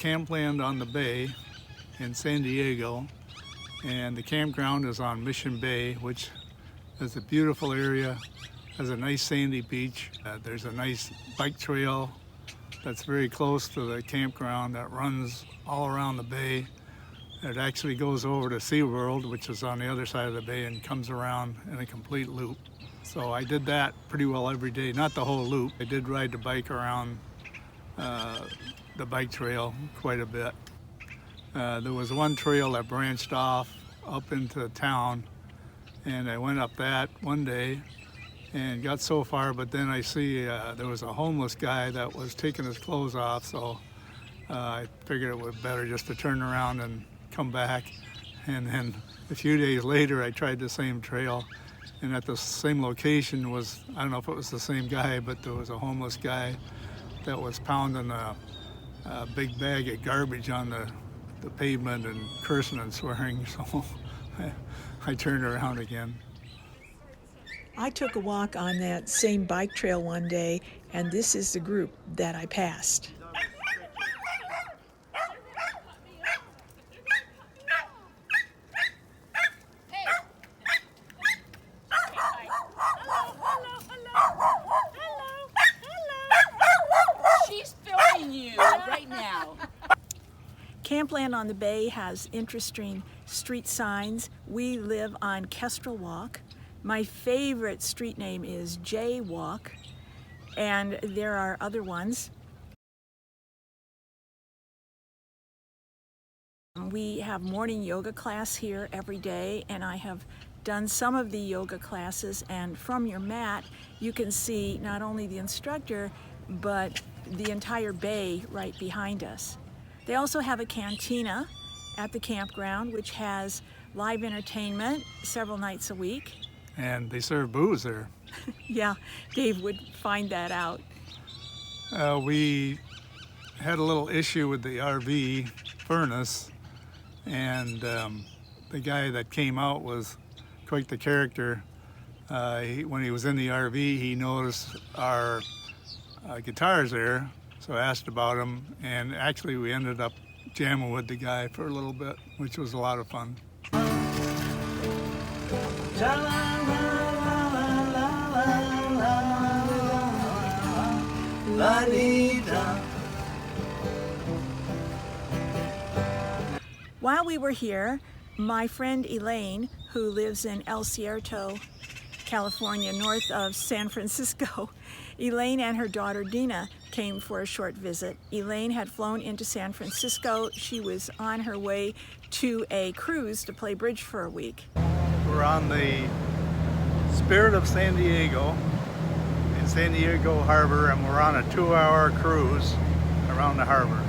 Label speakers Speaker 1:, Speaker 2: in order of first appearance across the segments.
Speaker 1: Campland on the bay in San Diego, and the campground is on Mission Bay, which is a beautiful area, has a nice sandy beach. There's a nice bike trail that's very close to the campground that runs all around the bay. It actually goes over to SeaWorld, which is on the other side of the bay, and comes around in a complete loop. So I did that pretty well every day, not the whole loop. I did ride the bike around the bike trail quite a bit. There was one trail that branched off up into town, and I went up that one day and got so far, but then I see there was a homeless guy that was taking his clothes off, so I figured it was better just to turn around and come back. And then a few days later I tried the same trail, and at the same location was, I don't know if it was the same guy, but there was a homeless guy that was pounding a big bag of garbage on the pavement and cursing and swearing, so I turned around again.
Speaker 2: I took a walk on that same bike trail one day, and this is the group that I passed.
Speaker 3: She's filming you right now.
Speaker 2: Campland on the Bay has interesting street signs. We live on Kestrel Walk. My favorite street name is J Walk, and there are other ones. We have morning yoga class here every day, and I have done some of the yoga classes, and from your mat you can see not only the instructor but the entire bay right behind us. They also have a cantina at the campground which has live entertainment several nights a week.
Speaker 1: And they serve booze there.
Speaker 2: Yeah, Dave would find that out.
Speaker 1: We had a little issue with the RV furnace, and the guy that came out was quite the character. When he was in the RV, he noticed our guitars there, so I asked about them, and actually we ended up jamming with the guy for a little bit, which was a lot of fun.
Speaker 2: While we were here, my friend Elaine, who lives in El Cierto, California, north of San Francisco, Elaine and her daughter Dina came for a short visit. Elaine had flown into San Francisco. She was on her way to a cruise to play bridge for a week.
Speaker 1: We're on the Spirit of San Diego in San Diego Harbor, and we're on a 2-hour cruise around the harbor.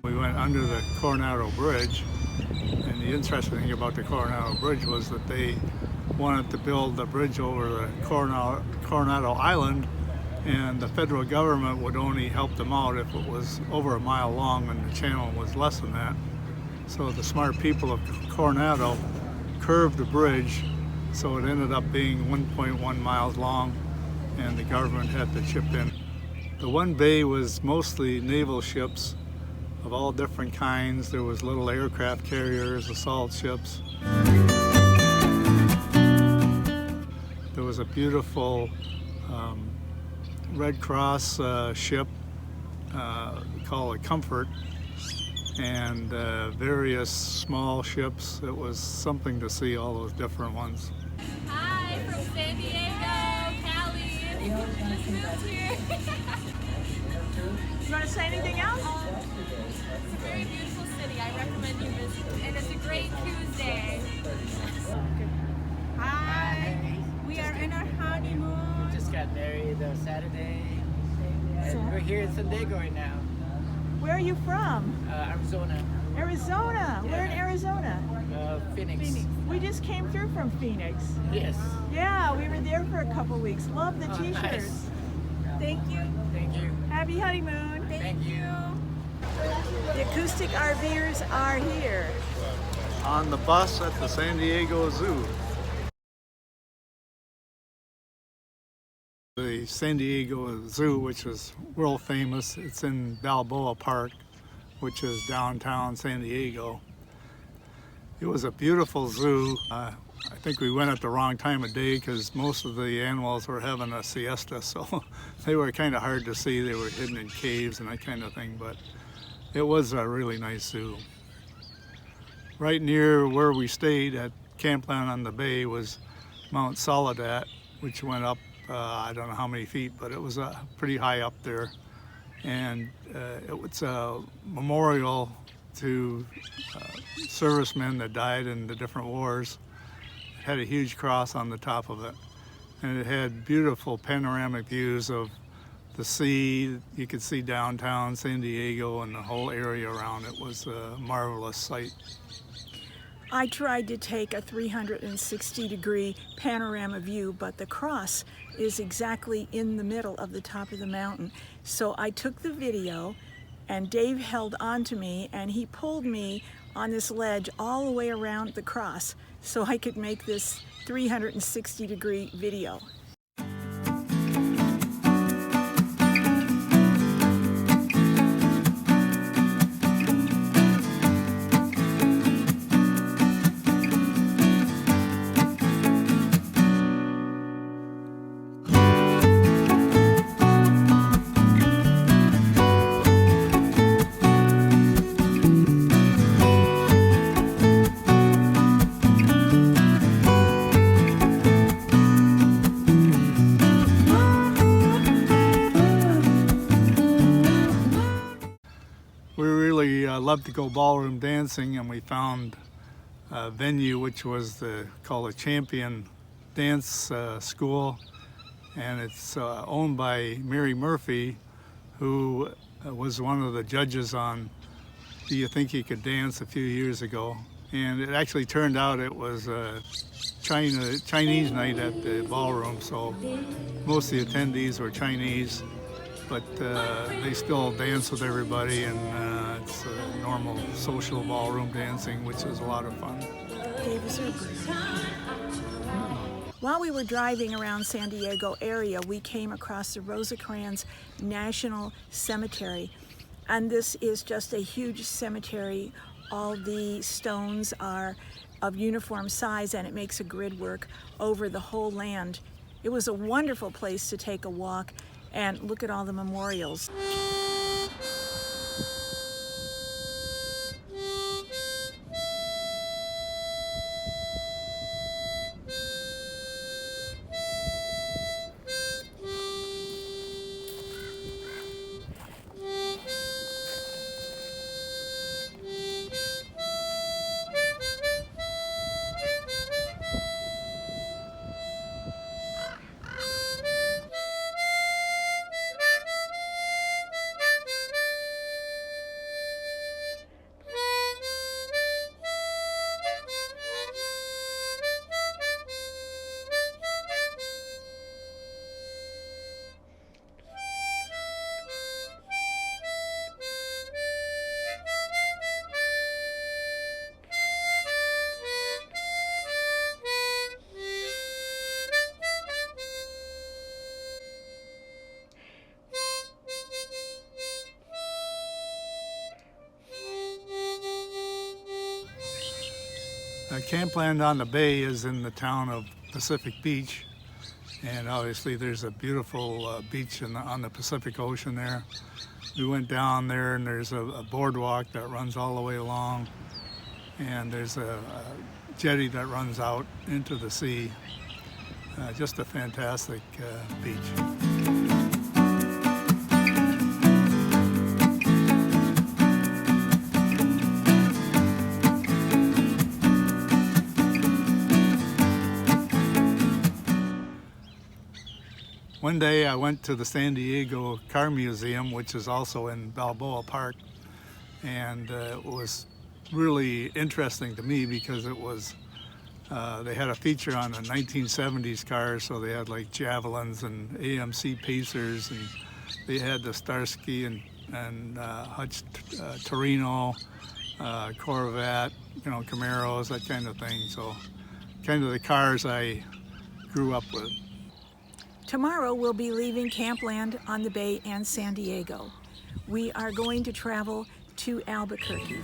Speaker 1: We went under the Coronado Bridge, and the interesting thing about the Coronado Bridge was that they wanted to build a bridge over the Coronado Island, and the federal government would only help them out if it was over a mile long and the channel was less than that. So the smart people of Coronado curved the bridge so it ended up being 1.1 miles long, and the government had to chip in. The one bay was mostly naval ships of all different kinds. There was little aircraft carriers, assault ships. There was a beautiful Red Cross ship called a Comfort, and various small ships. It was something to see all those different ones.
Speaker 3: Hi, from San Diego, Cali. Just moved here.
Speaker 2: You want to say anything else?
Speaker 3: It's a very beautiful city. I recommend you visit. And it's a great Tuesday.
Speaker 4: Hi, we are in our honeymoon.
Speaker 5: We just got married Saturday, and we're here in San Diego right now.
Speaker 2: Where are you from?
Speaker 5: Arizona.
Speaker 2: Arizona.
Speaker 5: Yeah.
Speaker 2: We're in Arizona.
Speaker 5: Phoenix.
Speaker 2: We just came through from Phoenix.
Speaker 5: Yes.
Speaker 2: Yeah, we were there for a couple weeks. Love the t-shirts.
Speaker 5: Nice.
Speaker 3: Thank you.
Speaker 5: Thank you.
Speaker 2: Happy Happy honeymoon.
Speaker 5: Thank you.
Speaker 2: The Acoustic RVers are here.
Speaker 1: On the bus at the San Diego Zoo. The San Diego Zoo, which is world famous, it's in Balboa Park, which is downtown San Diego. It was a beautiful zoo. I think we went at the wrong time of day because most of the animals were having a siesta, so they were kind of hard to see. They were hidden in caves and that kind of thing, but it was a really nice zoo. Right near where we stayed at Campland on the bay was Mount Soledad, which went up, I don't know how many feet, but it was pretty high up there. And it was a memorial to servicemen that died in the different wars. It had a huge cross on the top of it. And it had beautiful panoramic views of the sea. You could see downtown San Diego and the whole area around it. Was a marvelous sight.
Speaker 2: I tried to take a 360-degree panorama view, but the cross is exactly in the middle of the top of the mountain. So I took the video, and Dave held on to me, and he pulled me on this ledge all the way around the cross so I could make this 360-degree video.
Speaker 1: We really loved to go ballroom dancing, and we found a venue which was called a Champion Dance School, and it's owned by Mary Murphy, who was one of the judges on Do You Think You Could Dance a few years ago. And it actually turned out it was a Chinese night at the ballroom, so most of the attendees were Chinese. But they still dance with everybody, and it's normal social ballroom dancing, which is a lot of fun.
Speaker 2: While we were driving around San Diego area, we came across the Rosa National Cemetery, and this is just a huge cemetery. All the stones are of uniform size, and it makes a grid work over the whole land. It was a wonderful place to take a walk and look at all the memorials.
Speaker 1: Campland on the bay is in the town of Pacific Beach, and obviously there's a beautiful beach on the Pacific Ocean there. We went down there, and there's a boardwalk that runs all the way along, and there's a jetty that runs out into the sea. Just a fantastic beach. One day I went to the San Diego Car Museum, which is also in Balboa Park, and it was really interesting to me because it was, they had a feature on the 1970s cars, so they had like Javelins and AMC Pacers and they had the Starsky and Hutch Torino, Corvette, you know, Camaros, that kind of thing. So kind of the cars I grew up with.
Speaker 2: Tomorrow we'll be leaving Campland on the Bay and San Diego. We are going to travel to Albuquerque.